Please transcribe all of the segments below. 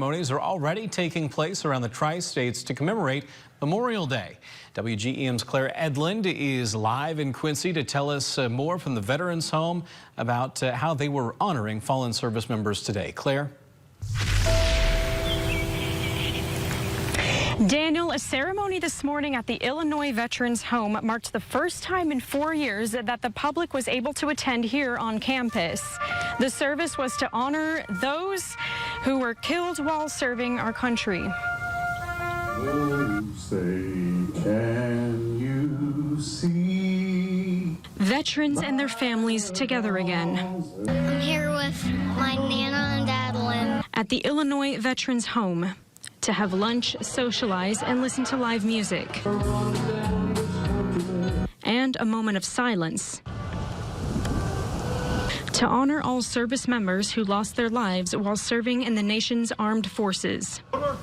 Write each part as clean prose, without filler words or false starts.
Ceremonies are already taking place around the tri-states to commemorate Memorial Day. WGEM's Claire Edlund is live in Quincy to tell us more from the Veterans Home about how they were honoring fallen service members today. Claire? Daniel, a ceremony this morning at the Illinois Veterans Home marked the first time in 4 years that the public was able to attend here on campus. The service was to honor those who were killed while serving our country. Oh, say, can you see? Veterans and their families together again. I'm here with my Nana and Adeline at the Illinois Veterans Home to have lunch, socialize, and listen to live music. And a moment of silence to honor all service members who lost their lives while serving in the nation's armed forces. O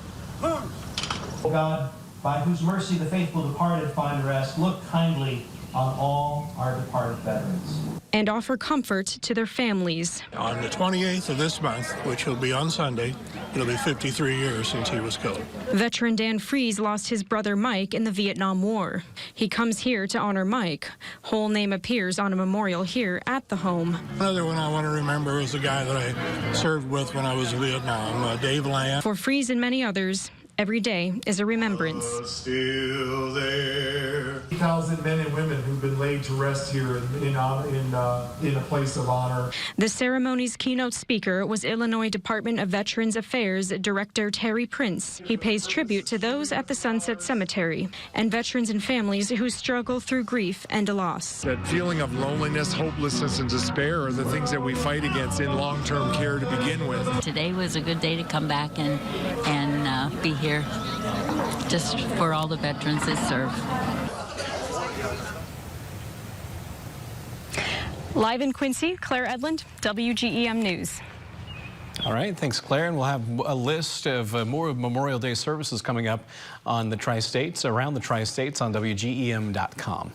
God, by whose mercy the faithful departed find rest, look kindly on all our departed veterans. And offer comfort to their families. On the 28th of this month, which will be on Sunday, it'll be 53 years since he was killed. Veteran Dan Fries lost his brother Mike in the Vietnam War. He comes here to honor Mike. Whole name appears on a memorial here at the home. Another one I want to remember is the guy that I served with when I was in Vietnam, Dave Lamb. For Fries and many others, every day is a remembrance. Still there. 3,000 men and women who've been laid to rest here in a place of honor. The ceremony's keynote speaker was Illinois Department of Veterans Affairs Director Terry Prince. He pays tribute to those at the Sunset Cemetery and veterans and families who struggle through grief and loss. That feeling of loneliness, hopelessness, and despair are the things that we fight against in long-term care to begin with. Today was a good day to come back and be here just for all the veterans that serve. Live in Quincy, Claire Edlund, WGEM News. All right, thanks, Claire. And we'll have a list of more Memorial Day services coming up on the tri-states, around the tri-states on WGEM.com.